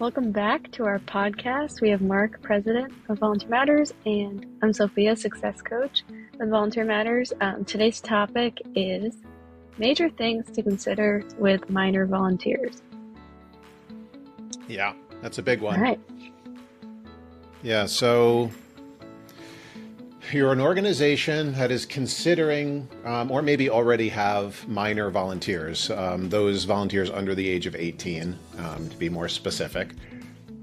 Welcome back to our podcast. We have Mark, President of Volunteer Matters, and I'm Sophia, Success Coach of Volunteer Matters. Today's topic is major things to consider with minor volunteers. Yeah, that's a big one. All right. Yeah, so you're an organization that is considering or maybe already have minor volunteers, those volunteers under the age of 18, to be more specific.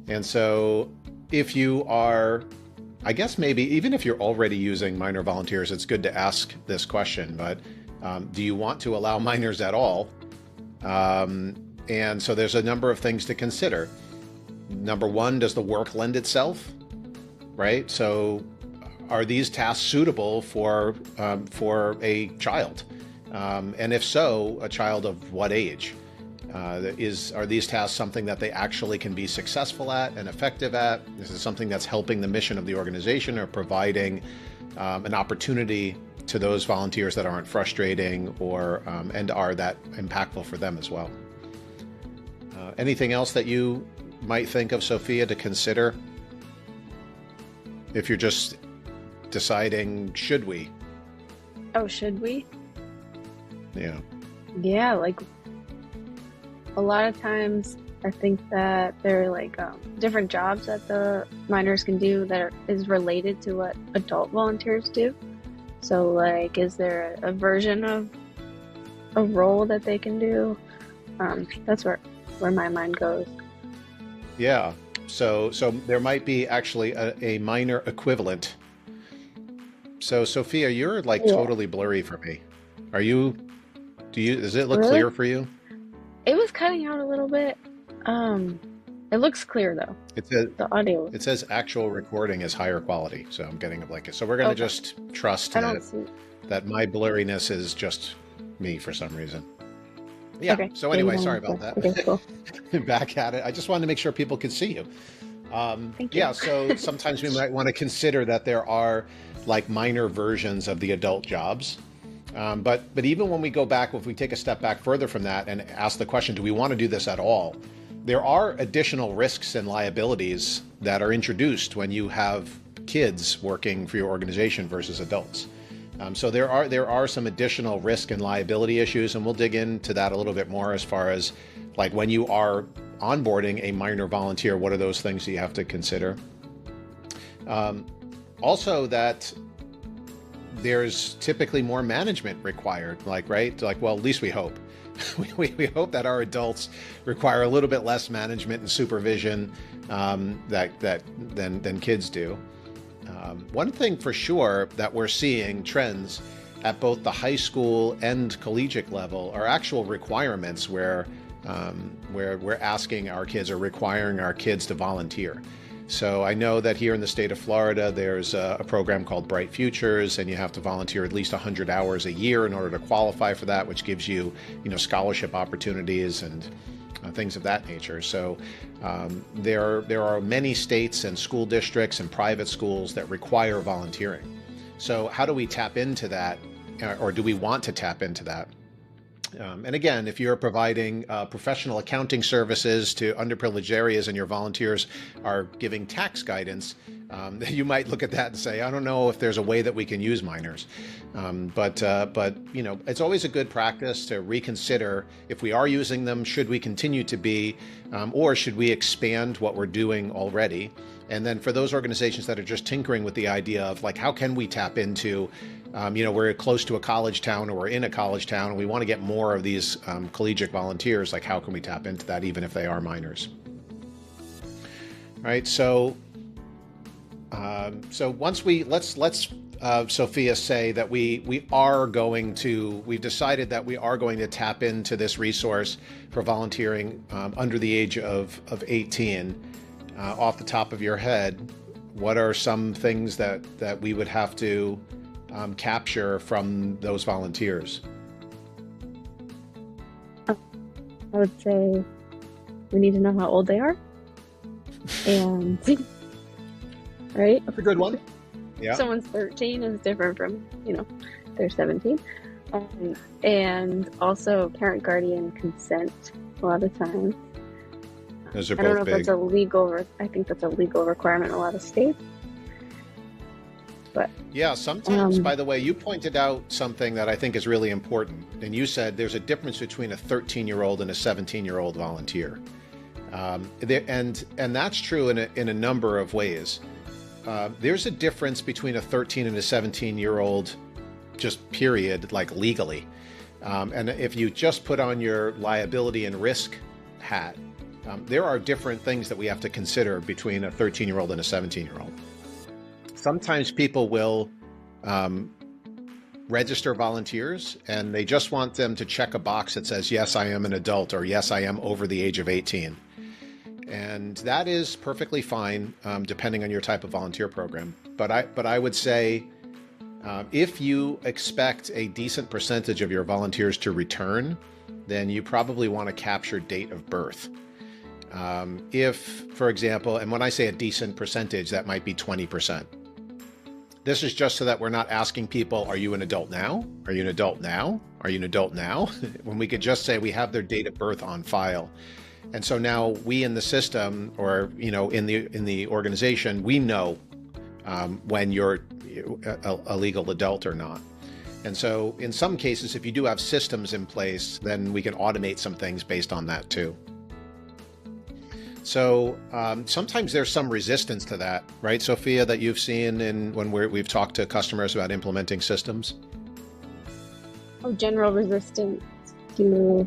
And so if you are, I guess maybe even if you're already using minor volunteers, it's good to ask this question, but do you want to allow minors at all? And so there's a number of things to consider. Number one, does the work lend itself, right? So are these tasks suitable for a child? And if so, a child of what age? Are these tasks something that they actually can be successful at and effective at? Is it something that's helping the mission of the organization or providing an opportunity to those volunteers that aren't frustrating or and are that impactful for them as well? Anything else that you might think of, Sophia, to consider if you're just deciding, should we? Oh, should we? Yeah. Yeah, like a lot of times I think that there are like different jobs that the minors can do that is related to what adult volunteers do. So like, is there a version of a role that they can do? That's where my mind goes. Yeah. So there might be actually a minor equivalent. So Sophia, you're like totally blurry for me. Does it look Really? clear for you? It was cutting out a little bit. It looks clear though. It says The audio. it says actual recording is higher quality. So I'm getting a blanket. So we're going to Okay. just trust I don't see. that my blurriness is just me for some reason. Yeah. Okay. So Yeah, anyway, you sorry don't about have to. that. Okay, cool. Back at it. I just wanted to make sure people could see you. Thank you. Yeah, so sometimes we might want to consider that there are like minor versions of the adult jobs. But even when we go back, if we take a step back further from that and ask the question, do we want to do this at all? There are additional risks and liabilities that are introduced when you have kids working for your organization versus adults. So there are some additional risk and liability issues, and we'll dig into that a little bit more as far as like when you are onboarding a minor volunteer, what are those things that you have to consider? Also that there's typically more management required, right? Well, at least we hope. we hope that our adults require a little bit less management and supervision than kids do. One thing for sure that we're seeing trends at both the high school and collegiate level are actual requirements where we're asking our kids or requiring our kids to volunteer. So I know that here in the state of Florida, there's a program called Bright Futures, and you have to volunteer at least 100 hours a year in order to qualify for that, which gives you, scholarship opportunities and things of that nature. So there are many states and school districts and private schools that require volunteering. So how do we tap into that, or do we want to tap into that? And again, if you're providing professional accounting services to underprivileged areas and your volunteers are giving tax guidance, you might look at that and say, I don't know if there's a way that we can use minors. But it's always a good practice to reconsider if we are using them, should we continue to be, or should we expand what we're doing already? And then for those organizations that are just tinkering with the idea of like, how can we tap into, we're close to a college town or we're in a college town and we want to get more of these collegiate volunteers, like how can we tap into that even if they are minors? Right. So once let's Sophia say that we've decided that we are going to tap into this resource for volunteering under the age of 18. Off the top of your head, what are some things that we would have to capture from those volunteers? I would say we need to know how old they are. And right? That's a good one. Yeah. Someone's 13 is different from, they're 17. And also parent guardian consent a lot of times. Those are I don't know both if that's big. a legal, I think that's a legal requirement in a lot of states, but Yeah, sometimes, um, by the way, you pointed out something that I think is really important. And you said there's a difference between a 13-year-old and a 17-year-old volunteer. And that's true in a number of ways. There's a difference between a 13 and a 17-year-old, just period, like legally. And if you just put on your liability and risk hat, there are different things that we have to consider between a 13-year-old and a 17-year-old. Sometimes people will register volunteers and they just want them to check a box that says, yes, I am an adult, or yes, I am over the age of 18. And that is perfectly fine, depending on your type of volunteer program. But I would say, if you expect a decent percentage of your volunteers to return, then you probably want to capture date of birth. If, for example, and when I say a decent percentage, that might be 20%. This is just so that we're not asking people, are you an adult now? Are you an adult now? Are you an adult now? When we could just say we have their date of birth on file. And so now we in the system, or in the organization, we know when you're a legal adult or not. And so in some cases, if you do have systems in place, then we can automate some things based on that too. So sometimes there's some resistance to that, right, Sophia, that you've seen when we've talked to customers about implementing systems? oh, general resistance to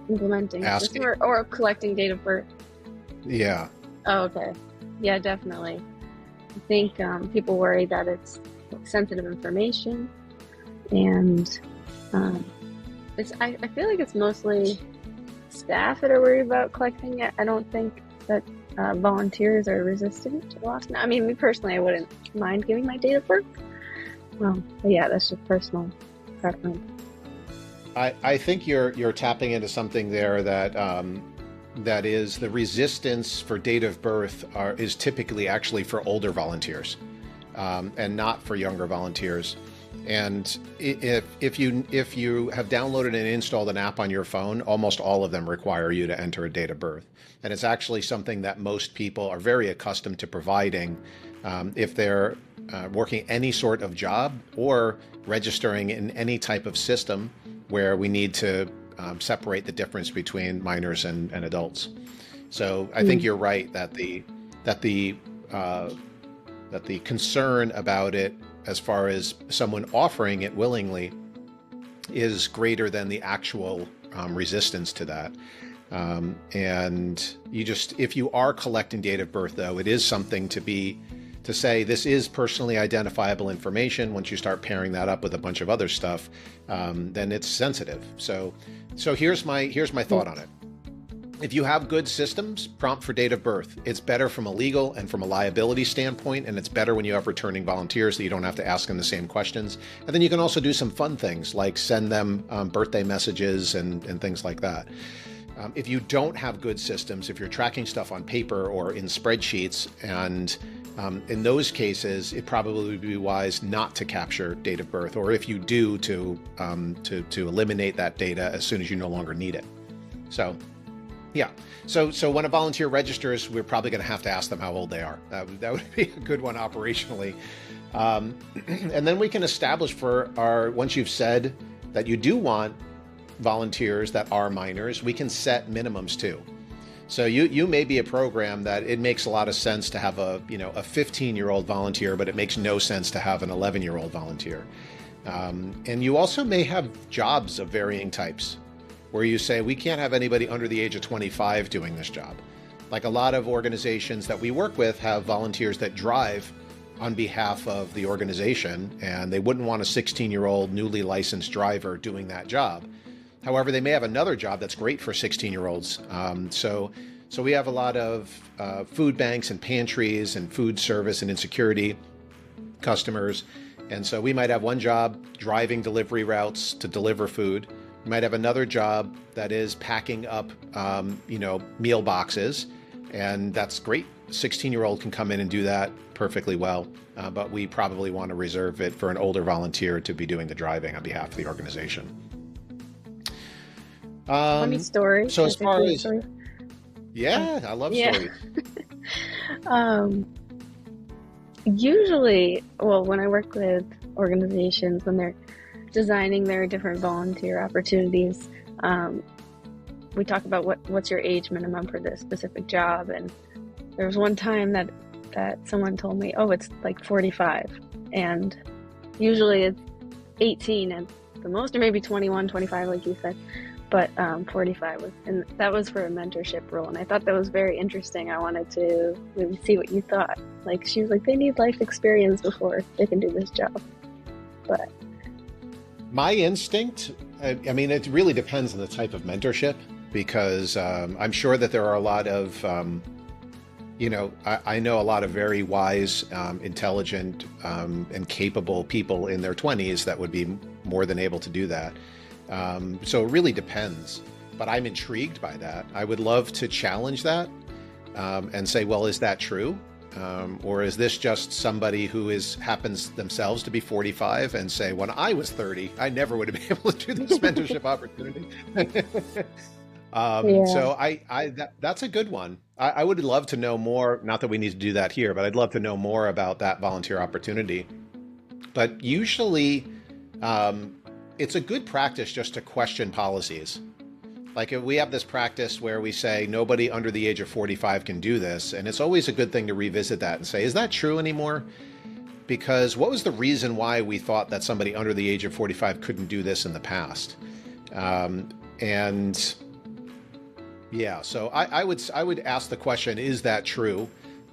implementing a Asking. system or collecting date of birth. Yeah. Oh, okay. Yeah, definitely. I think people worry that it's sensitive information, and I feel like it's mostly staff that are worried about collecting it. I don't think that volunteers are resistant to loss. I mean, me personally, I wouldn't mind giving my date of birth. But yeah, that's just personal preference. I think you're tapping into something there that is the resistance for date of birth is typically actually for older volunteers, and not for younger volunteers. And if you have downloaded and installed an app on your phone, almost all of them require you to enter a date of birth. And it's actually something that most people are very accustomed to providing if they're working any sort of job or registering in any type of system where we need to separate the difference between minors and adults. So I think you're right that the concern about it, as far as someone offering it willingly, is greater than the actual resistance to that. And if you are collecting date of birth, though, it is something to say this is personally identifiable information. Once you start pairing that up with a bunch of other stuff, then it's sensitive. So here's my thought on it. If you have good systems, prompt for date of birth. It's better from a legal and from a liability standpoint, and it's better when you have returning volunteers that you don't have to ask them the same questions. And then you can also do some fun things like send them birthday messages and things like that. If you don't have good systems, if you're tracking stuff on paper or in spreadsheets, and in those cases, it probably would be wise not to capture date of birth, or if you do, to eliminate that data as soon as you no longer need it. So. Yeah. So when a volunteer registers, we're probably going to have to ask them how old they are. That would be a good one operationally. And then we can establish once you've said that you do want volunteers that are minors, we can set minimums too. So you may be a program that it makes a lot of sense to have a 15-year-old volunteer, but it makes no sense to have an 11-year-old volunteer. And you also may have jobs of varying types, where you say, we can't have anybody under the age of 25 doing this job. Like a lot of organizations that we work with have volunteers that drive on behalf of the organization, and they wouldn't want a 16-year-old newly licensed driver doing that job. However, they may have another job that's great for 16-year-olds. So we have a lot of food banks and pantries and food service and insecurity customers. And so we might have one job driving delivery routes to deliver food. You might have another job that is packing up, meal boxes, and that's great. A 16-year-old can come in and do that perfectly well, but we probably want to reserve it for an older volunteer to be doing the driving on behalf of the organization. Funny story. So as far as Uh, Yeah, I love yeah. stories. Um, Usually, well, when I work with organizations, when they're designing their different volunteer opportunities, um, we talk about what's your age minimum for this specific job. And there was one time that someone told me, oh, it's like 45. And usually it's 18 and the most, or maybe 21, 25, like you said. But 45 was, and that was for a mentorship role. And I thought that was very interesting. I wanted to maybe see what you thought. Like, she was like, they need life experience before they can do this job. But My instinct, I mean, it really depends on the type of mentorship because I'm sure that there are a lot of, I know a lot of very wise, intelligent, and capable people in their 20s that would be more than able to do that. So it really depends. But I'm intrigued by that. I would love to challenge that and say, well, is that true? Or is this just somebody who happens themselves to be 45 and say, when I was 30, I never would have been able to do this mentorship opportunity. yeah, So that's a good one. I would love to know more. Not that we need to do that here, but I'd love to know more about that volunteer opportunity. But usually, it's a good practice just to question policies. Like if we have this practice where we say nobody under the age of 45 can do this, and it's always a good thing to revisit that and say, is that true anymore? Because what was the reason why we thought that somebody under the age of 45 couldn't do this in the past? And yeah, so I would ask the question, is that true?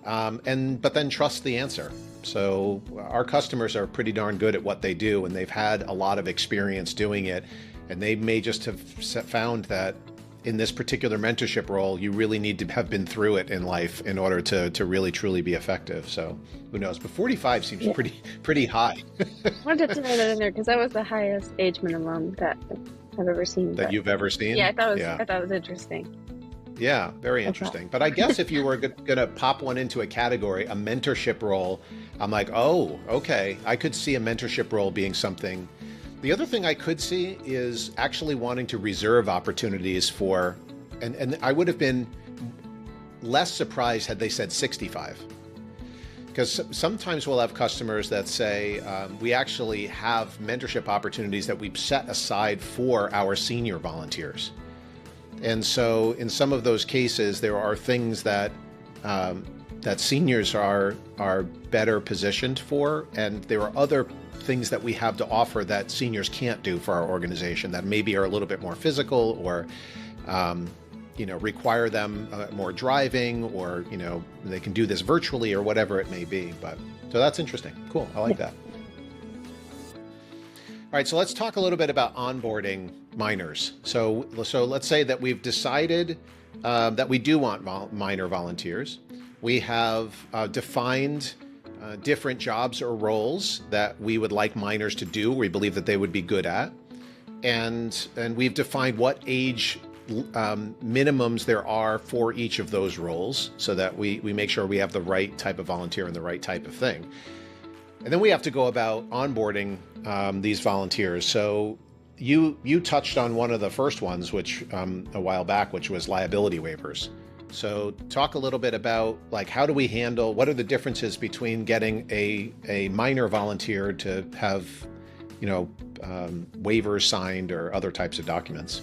But then trust the answer. So our customers are pretty darn good at what they do, and they've had a lot of experience doing it. And they may just have found that in this particular mentorship role, you really need to have been through it in life in order to really truly be effective. So who knows? But 45 seems yeah. pretty high I wanted to throw that in there because that was the highest age minimum that I've ever seen. that But you've ever seen. yeah, Yeah. I thought it was interesting. Yeah, very Okay. interesting. But I guess if you were going to pop one into a category, a mentorship role, I'm like, oh, okay, I could see a mentorship role being something. The other thing I could see is actually wanting to reserve opportunities for, and I would have been less surprised had they said 65. Because sometimes we'll have customers that say, we actually have mentorship opportunities that we've set aside for our senior volunteers. And so in some of those cases, there are things that that seniors are better positioned for, and there are other things that we have to offer that seniors can't do for our organization that maybe are a little bit more physical or require them more driving, or they can do this virtually or whatever it may be. But so that's interesting. Cool. I like that. All right, so let's talk a little bit about onboarding minors. So let's say that we've decided that we do want minor volunteers. We have defined different jobs or roles that we would like minors to do, we believe that they would be good at. And we've defined what age minimums there are for each of those roles so that we make sure we have the right type of volunteer and the right type of thing. And then we have to go about onboarding these volunteers. So you touched on one of the first ones, which a while back, which was liability waivers. So talk a little bit about how do we handle, what are the differences between getting a minor volunteer to have, waivers signed or other types of documents?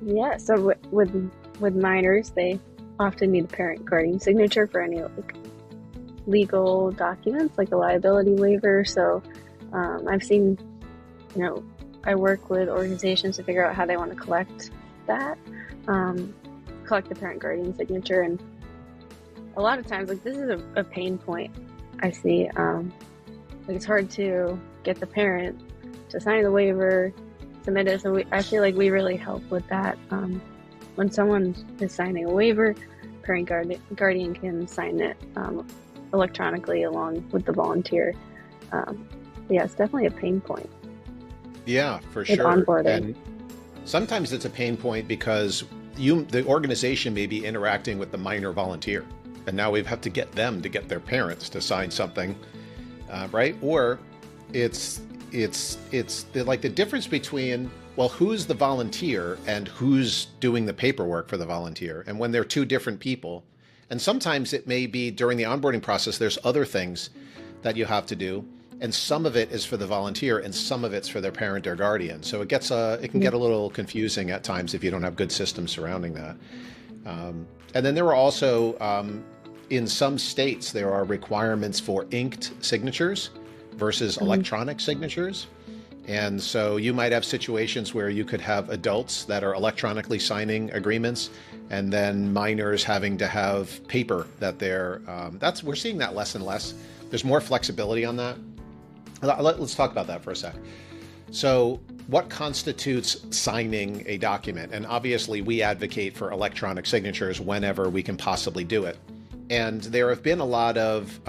Yeah, so with minors, they often need a parent guardian signature for any legal documents, like a liability waiver. So I've seen, I work with organizations to figure out how they want to collect that, collect the parent guardian signature. And a lot of times, this is a pain point I see. It's hard to get the parent to sign the waiver, submit it. So I feel like we really help with that. When someone is signing a waiver, parent guardian can sign it electronically along with the volunteer. Yeah, it's definitely a pain point. Yeah, for with sure. onboarding. And sometimes it's a pain point because the organization may be interacting with the minor volunteer, and now we have to get them to get their parents to sign something, right? Or it's the difference between well, who's the volunteer and who's doing the paperwork for the volunteer? And when they're two different people, and sometimes it may be during the onboarding process, there's other things that you have to do. And some of it is for the volunteer and some of it's for their parent or guardian. So it can get a little confusing at times if you don't have good systems surrounding that. And then there are also, in some states, there are requirements for inked signatures versus electronic signatures. And so you might have situations where you could have adults that are electronically signing agreements and then minors having to have paper that we're seeing that less and less. There's more flexibility on that. Let's talk about that for a sec. So what constitutes signing a document? And obviously we advocate for electronic signatures whenever we can possibly do it. And there have been a lot of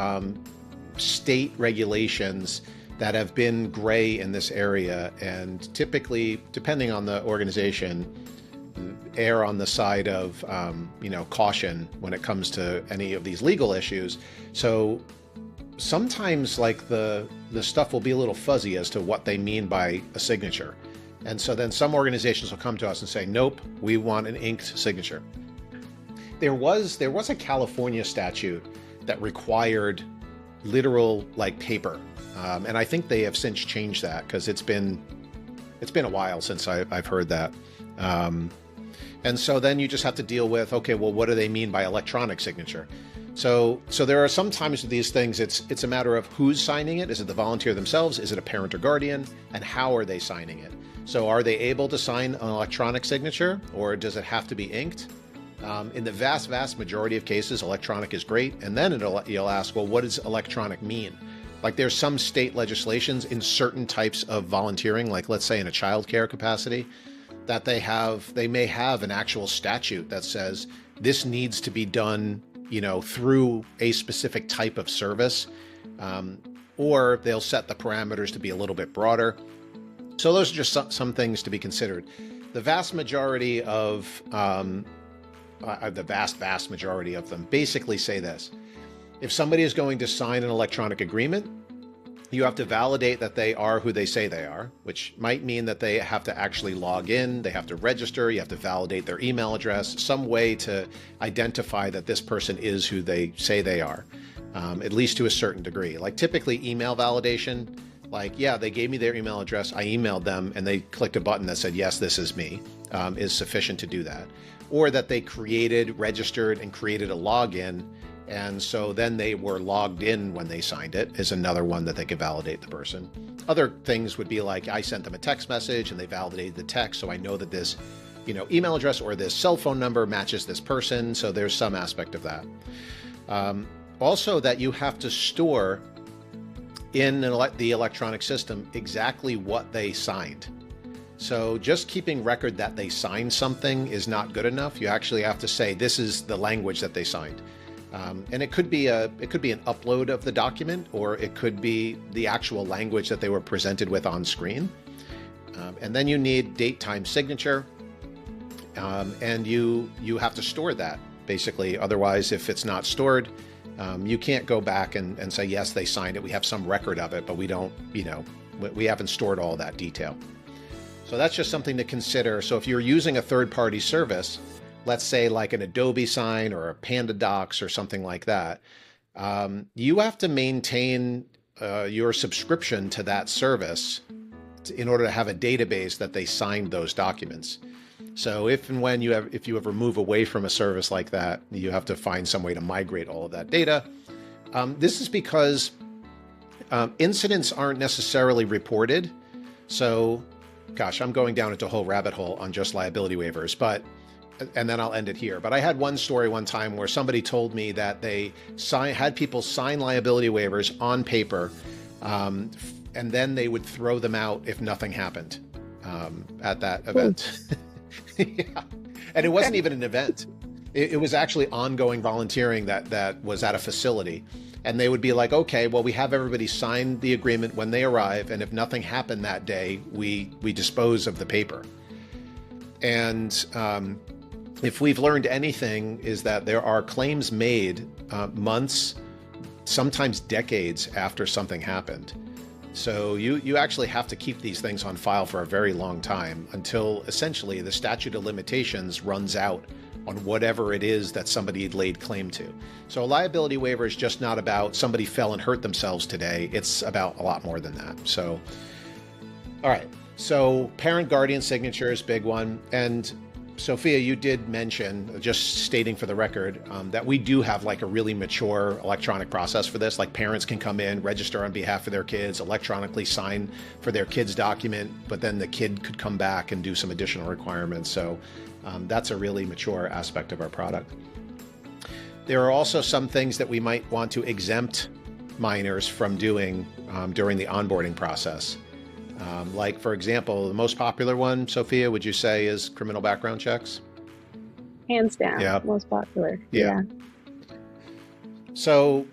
state regulations that have been gray in this area, and typically, depending on the organization, err on the side of caution when it comes to any of these legal issues. So sometimes like the stuff will be a little fuzzy as to what they mean by a signature. And so then some organizations will come to us and say, nope, we want an inked signature. There was a California statute that required literal like paper. And I think they have since changed that because it's been a while since I've heard that. And so then you just have to deal with, okay, well, what do they mean by electronic signature? So there are some times with these things, it's a matter of who's signing it. Is it the volunteer themselves? Is it a parent or guardian? And how are they signing it? So are they able to sign an electronic signature, or does it have to be inked? In the vast, vast majority of cases, electronic is great. And then you'll ask, well, what does electronic mean? Like there's some state legislations in certain types of volunteering, like let's say in a childcare capacity, that they may have an actual statute that says this needs to be done, through a specific type of service, or they'll set the parameters to be a little bit broader. So those are just some things to be considered. The vast majority of the vast majority of them basically say this. If somebody is going to sign an electronic agreement, you have to validate that they are who they say they are, which might mean that they have to actually log in, they have to register, you have to validate their email address, some way to identify that this person is who they say they are, at least to a certain degree. Like typically email validation, like, yeah, they gave me their email address, I emailed them, and they clicked a button that said, yes, this is me, is sufficient to do that. Or that they registered and created a login, and so then they were logged in when they signed it, is another one that they could validate the person. Other things would be like, I sent them a text message and they validated the text, so I know that this email address or this cell phone number matches this person, so there's some aspect of that. Also that you have to store in the electronic system exactly what they signed. So just keeping record that they signed something is not good enough. You actually have to say, this is the language that they signed. And it could be an upload of the document, or it could be the actual language that they were presented with on screen. And then you need date, time, signature, and you have to store that basically. Otherwise, if it's not stored, you can't go back and say, yes, they signed it. We have some record of it, but we don't, we haven't stored all that detail. So that's just something to consider. So if you're using a third-party service, let's say like an Adobe Sign or a Panda Docs or something like that, you have to maintain your subscription to that service in order to have a database that they signed those documents. So if you ever move away from a service like that, you have to find some way to migrate all of that data. This is because incidents aren't necessarily reported. So, gosh, I'm going down into a whole rabbit hole on just liability waivers, and then I'll end it here. But I had one story one time where somebody told me that they had people sign liability waivers on paper, and then they would throw them out if nothing happened at that event. Yeah. And it wasn't even an event. It was actually ongoing volunteering that was at a facility. And they would be like, okay, well, we have everybody sign the agreement when they arrive, and if nothing happened that day, we dispose of the paper. And if we've learned anything, is that there are claims made months, sometimes decades after something happened. So you actually have to keep these things on file for a very long time until essentially the statute of limitations runs out on whatever it is that somebody laid claim to. So a liability waiver is just not about somebody fell and hurt themselves today. It's about a lot more than that. So, all right. So parent guardian signature is a big one. And Sophia, you did mention, just stating for the record, that we do have like a really mature electronic process for this. Like parents can come in, register on behalf of their kids, electronically sign for their kid's document, but then the kid could come back and do some additional requirements. So that's a really mature aspect of our product. There are also some things that we might want to exempt minors from doing during the onboarding process. Like, for example, the most popular one, Sophia, would you say is criminal background checks? Hands down, Yeah. most popular. Yeah. So,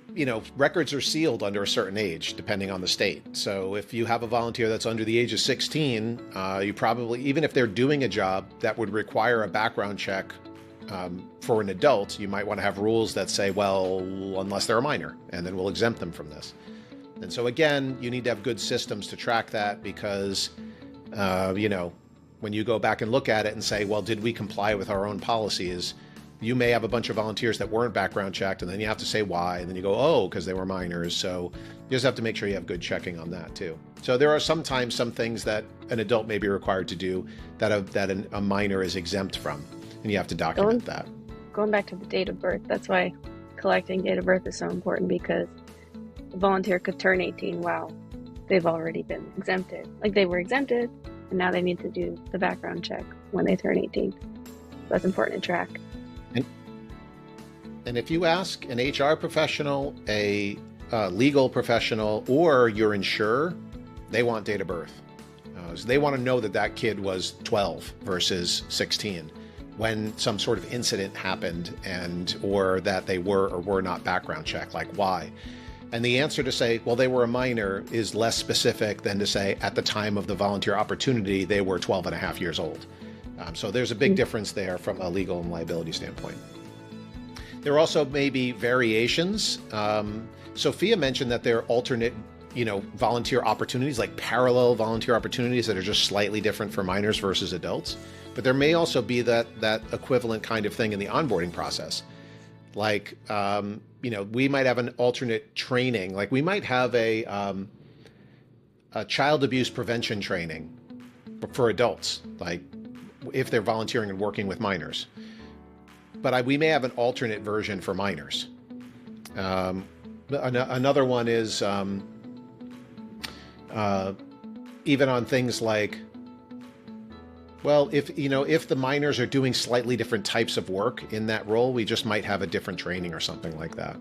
records are sealed under a certain age, depending on the state. So if you have a volunteer that's under the age of 16, you probably, even if they're doing a job that would require a background check for an adult, you might want to have rules that say, well, unless they're a minor, and then we'll exempt them from this. And so again, you need to have good systems to track that because, when you go back and look at it and say, well, did we comply with our own policies? You may have a bunch of volunteers that weren't background checked, and then you have to say why, and then you go, oh, because they were minors. So you just have to make sure you have good checking on that too. So there are sometimes some things that an adult may be required to do that a minor is exempt from, and you have to document that. Going back to the date of birth, that's why collecting date of birth is so important, because the volunteer could turn 18 while they've already been exempted. Like they were exempted, and now they need to do the background check when they turn 18. That's important to track. And if you ask an HR professional, a legal professional, or your insurer, they want date of birth. So they want to know that that kid was 12 versus 16 when some sort of incident happened, or that they were or were not background checked, like why. And the answer to say, well, they were a minor is less specific than to say at the time of the volunteer opportunity, they were 12 and a half years old. So there's a big difference there from a legal and liability standpoint. There are also maybe variations. Sophia mentioned that there are alternate, volunteer opportunities, like parallel volunteer opportunities that are just slightly different for minors versus adults. But there may also be that equivalent kind of thing in the onboarding process. Like, we might have an alternate training. Like we might have a child abuse prevention training for adults, like if they're volunteering and working with minors. But we may have an alternate version for minors. Another one is even on things like, well, if the minors are doing slightly different types of work in that role, we just might have a different training or something like that.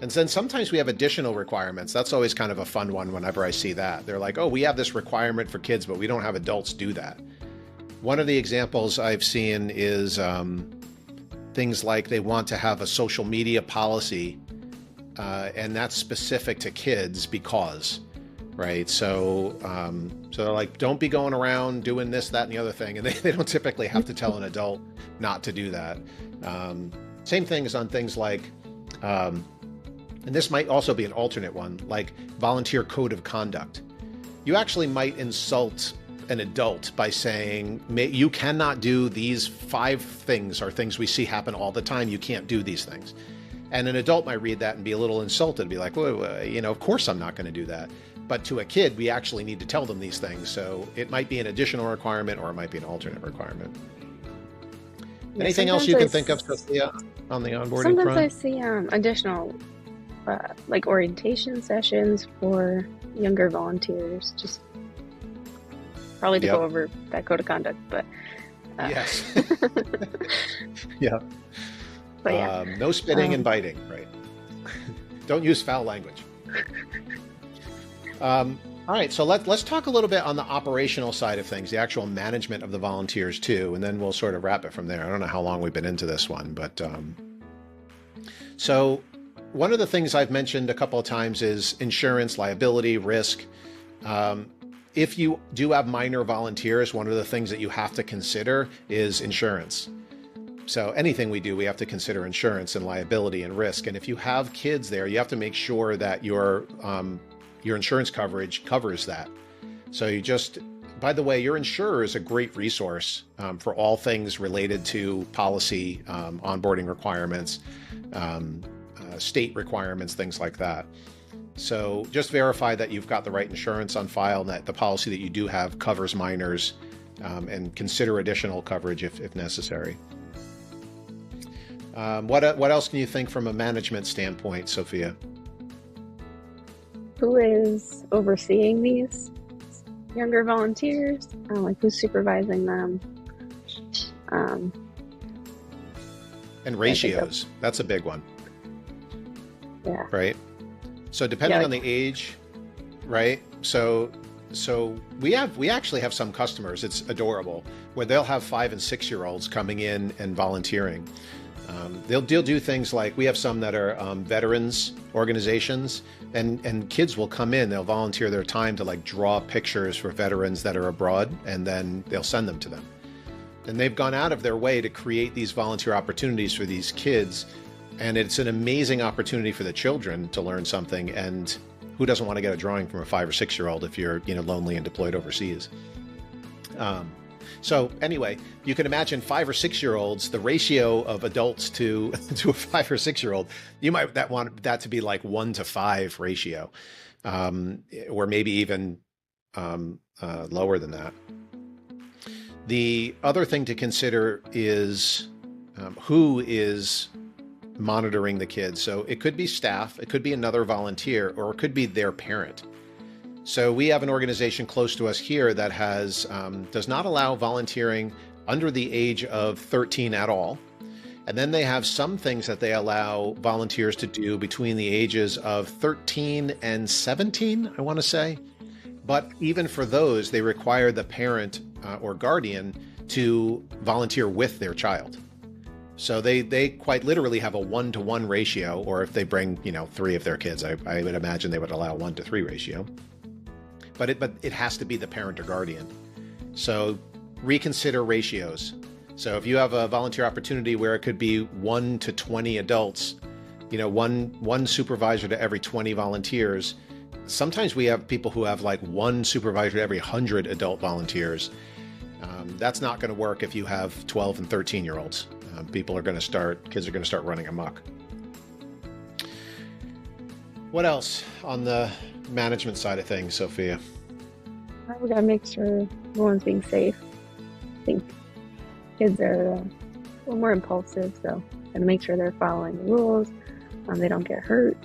And then sometimes we have additional requirements. That's always kind of a fun one whenever I see that. They're like, oh, we have this requirement for kids, but we don't have adults do that. One of the examples I've seen is things like they want to have a social media policy, and that's specific to kids because, right? So they're like, don't be going around doing this, that, and the other thing. And they don't typically have to tell an adult not to do that. Same thing is on things like, and this might also be an alternate one, like volunteer code of conduct. You actually might insult an adult by saying, you cannot do these 5 things, or things we see happen all the time. You can't do these things. And an adult might read that and be a little insulted, be like, well, of course I'm not going to do that. But to a kid, we actually need to tell them these things. So it might be an additional requirement, or it might be an alternate requirement. Yeah, anything else you can think of, Sophia, on the onboarding front? Sometimes I see additional like orientation sessions for younger volunteers, just probably to go over that code of conduct, but yes. Yeah. But yeah. No spitting and biting, right? Don't use foul language. All right, so let's talk a little bit on the operational side of things, the actual management of the volunteers too, and then we'll sort of wrap it from there. I don't know how long we've been into this one, but so one of the things I've mentioned a couple of times is insurance, liability, risk. If you do have minor volunteers, one of the things that you have to consider is insurance. So anything we do, we have to consider insurance and liability and risk. And if you have kids there, you have to make sure that you're your insurance coverage covers that. So you just, by the way, your insurer is a great resource for all things related to policy, onboarding requirements, state requirements, things like that. So just verify that you've got the right insurance on file and that the policy that you do have covers minors, and consider additional coverage if necessary. What else can you think from a management standpoint, Sophia? Who is overseeing these younger volunteers? Like who's supervising them? And ratios, that's a big one. Yeah. Right? So depending on the age, right? So we actually have some customers, it's adorable, where they'll have 5 and 6 year olds coming in and volunteering. They'll do things like, we have some that are veterans organizations, and kids will come in, they'll volunteer their time to like draw pictures for veterans that are abroad, and then they'll send them to them. And they've gone out of their way to create these volunteer opportunities for these kids. And it's an amazing opportunity for the children to learn something. And who doesn't want to get a drawing from a 5 or 6 year old if you're, lonely and deployed overseas? So anyway, you can imagine 5 or 6 year olds, the ratio of adults to a 5 or 6 year old, you might want that to be like 1 to 5 ratio, or maybe even lower than that. The other thing to consider is who is monitoring the kids. So it could be staff, it could be another volunteer, or it could be their parent. So we have an organization close to us here that has does not allow volunteering under the age of 13 at all. And then they have some things that they allow volunteers to do between the ages of 13 and 17, I want to say. But even for those, they require the parent or guardian to volunteer with their child. So they quite literally have a 1-to-1 ratio, or if they bring, 3 of their kids, I would imagine they would allow a 1-to-3 ratio. But it has to be the parent or guardian. So reconsider ratios. So if you have a volunteer opportunity where it could be 1 to 20 adults, one supervisor to every 20 volunteers. Sometimes we have people who have like 1 supervisor to every 100 adult volunteers. That's not going to work if you have 12 and 13 year olds. Kids are going to start running amok. What else on the management side of things, Sophia? We gotta make sure everyone's being safe. I think kids are a little more impulsive, so gotta make sure they're following the rules, they don't get hurt.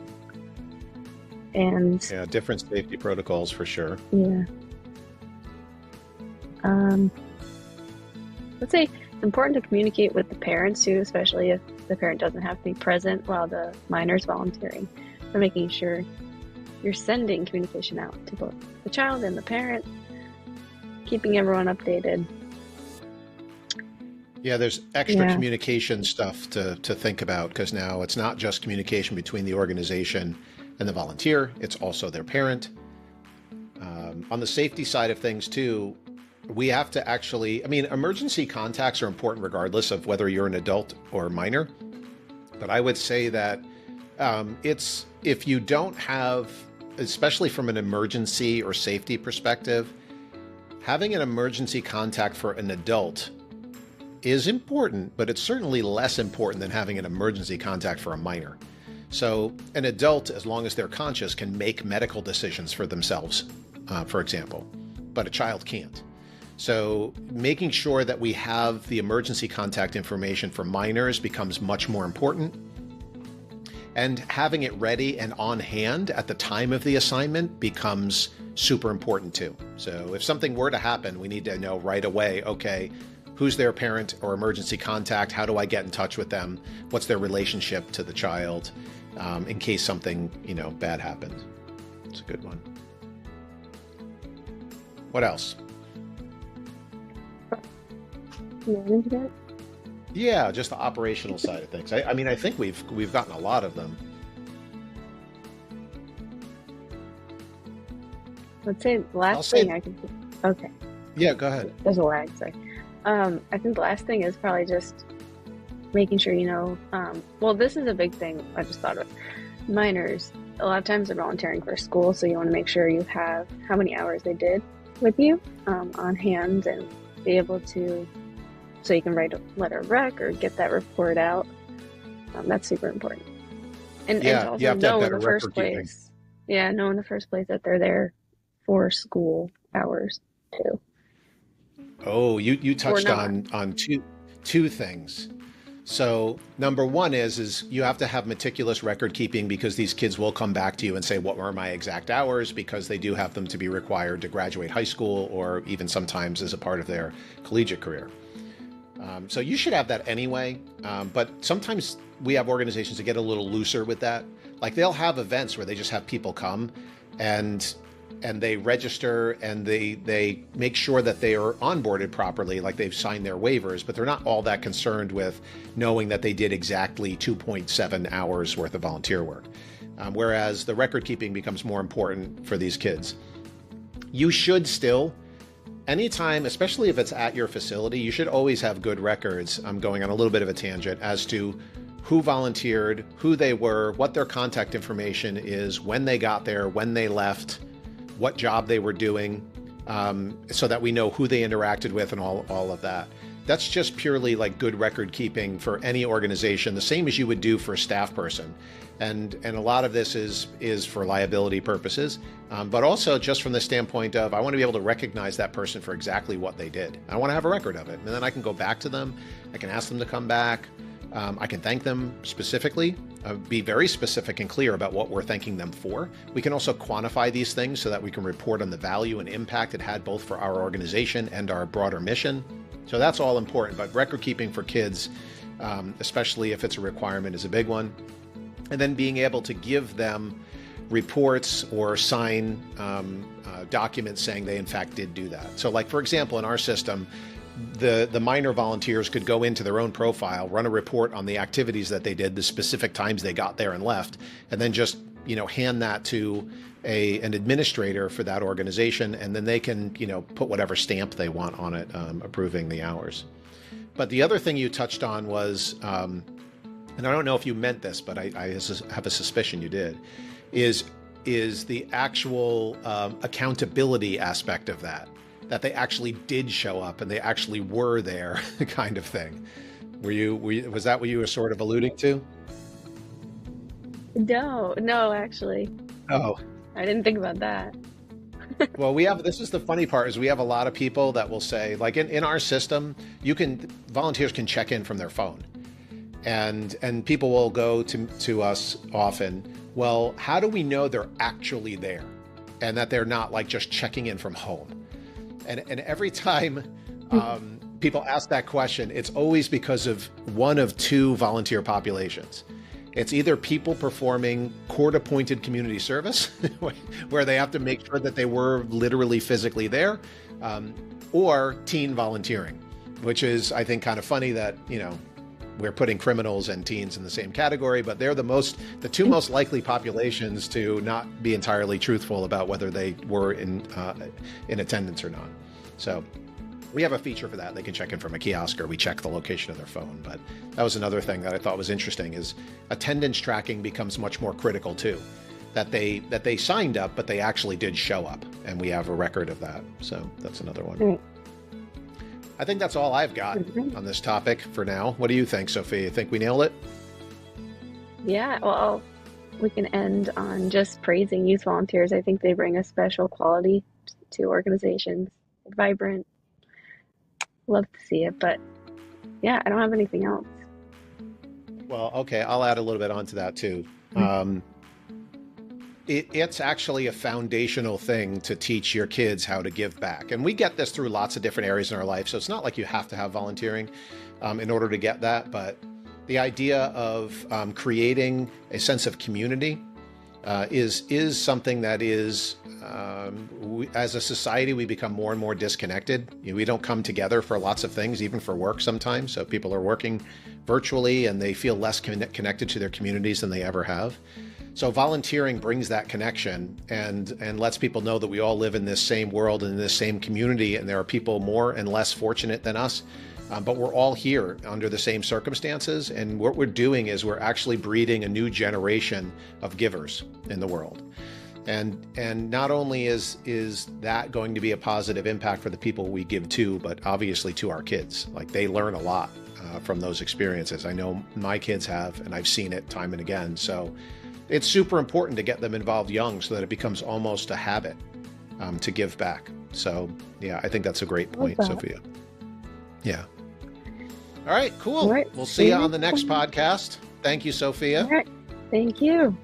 And yeah, different safety protocols for sure. Yeah. Let's say it's important to communicate with the parents too, especially if the parent doesn't have to be present while the minor's volunteering. So making sure you're sending communication out to both the child and the parent, keeping everyone updated. Yeah, there's extra communication stuff to think about, because now it's not just communication between the organization and the volunteer, it's also their parent. On the safety side of things too, we have to actually, emergency contacts are important regardless of whether you're an adult or minor. But I would say that if you don't have, especially from an emergency or safety perspective, having an emergency contact for an adult is important, but it's certainly less important than having an emergency contact for a minor. So an adult, as long as they're conscious, can make medical decisions for themselves, for example, but a child can't. So making sure that we have the emergency contact information for minors becomes much more important. And having it ready and on hand at the time of the assignment becomes super important too. So if something were to happen, we need to know right away, okay, who's their parent or emergency contact? How do I get in touch with them? What's their relationship to the child in case something, bad happens? It's a good one. What else? Management? Yeah, just the operational side of things. I think we've gotten a lot of them. Let's say the last thing I can. Okay. Yeah, go ahead. There's a lag. Sorry. I think the last thing is probably just making sure well, this is a big thing I just thought of. Minors, a lot of times they're volunteering for school, so you want to make sure you have how many hours they did with you on hand and be able to, so you can write a letter of rec or get that report out. That's super important. And to Yeah, you also have to have know in better the first record keeping. place, yeah, know in the first place that they're there for school hours too, Oh, you or touched not. on two things. So number one is you have to have meticulous record keeping because these kids will come back to you and say, what were my exact hours? Because they do have them to be required to graduate high school or even sometimes as a part of their collegiate career. So you should have that anyway. But sometimes we have organizations that get a little looser with that. Like they'll have events where they just have people come and they register and they make sure that they are onboarded properly, like they've signed their waivers, but they're not all that concerned with knowing that they did exactly 2.7 hours worth of volunteer work. Whereas the record keeping becomes more important for these kids. You should still, anytime, especially if it's at your facility, you should always have good records. I'm going on a little bit of a tangent as to who volunteered, who they were, what their contact information is, when they got there, when they left, what job they were doing, so that we know who they interacted with and all of that. That's just purely like good record keeping for any organization, the same as you would do for a staff person. And a lot of this is for liability purposes, but also just from the standpoint of I want to be able to recognize that person for exactly what they did. I want to have a record of it, and then I can go back to them. I can ask them to come back. I can thank them specifically, be very specific and clear about what we're thanking them for. We can also quantify these things so that we can report on the value and impact it had both for our organization and our broader mission. So that's all important, but record keeping for kids, especially if it's a requirement, is a big one. And then being able to give them reports or sign documents saying they in fact did do that. So like, for example, in our system, the minor volunteers could go into their own profile, run a report on the activities that they did, the specific times they got there and left, and then just, hand that to an administrator for that organization, and then they can, put whatever stamp they want on it, approving the hours. But the other thing you touched on was, and I don't know if you meant this, but I have a suspicion you did, is the actual accountability aspect of that they actually did show up and they actually were there, kind of thing. Was that what you were sort of alluding to? No, actually, Oh, I didn't think about that. well, this is the funny part is we have a lot of people that will say, like in our system, volunteers can check in from their phone. And people will go to us often, well, how do we know they're actually there and that they're not like just checking in from home? And every time people ask that question, it's always because of one of two volunteer populations. It's either people performing court-appointed community service, where they have to make sure that they were literally physically there, or teen volunteering, which is, I think, kind of funny that, we're putting criminals and teens in the same category, but they're the two most likely populations to not be entirely truthful about whether they were in attendance or not. So we have a feature for that. They can check in from a kiosk, or we check the location of their phone. But that was another thing that I thought was interesting is attendance tracking becomes much more critical too. That they signed up, but they actually did show up, and we have a record of that. So that's another one. Mm. I think that's all I've got on this topic for now. What do you think, Sophie? You think we nailed it? Yeah, well, we can end on just praising youth volunteers. I think they bring a special quality to organizations. Vibrant. Love to see it, but yeah, I don't have anything else. Well, okay, I'll add a little bit onto that too. It's actually a foundational thing to teach your kids how to give back. And we get this through lots of different areas in our life. So it's not like you have to have volunteering in order to get that. But the idea of creating a sense of community is something that is, as a society, we become more and more disconnected. We don't come together for lots of things, even for work sometimes. So people are working virtually and they feel less connected to their communities than they ever have. So volunteering brings that connection and lets people know that we all live in this same world and in this same community, and there are people more and less fortunate than us but we're all here under the same circumstances. And what we're doing is we're actually breeding a new generation of givers in the world. And not only is that going to be a positive impact for the people we give to, but obviously to our kids. Like, they learn a lot from those experiences. I know my kids have, and I've seen it time and again. So it's super important to get them involved young so that it becomes almost a habit to give back. So yeah, I think that's a great point, Sophia. Yeah. All right, cool. All right, we'll see you on the next podcast. Thank you, Sophia. All right. Thank you.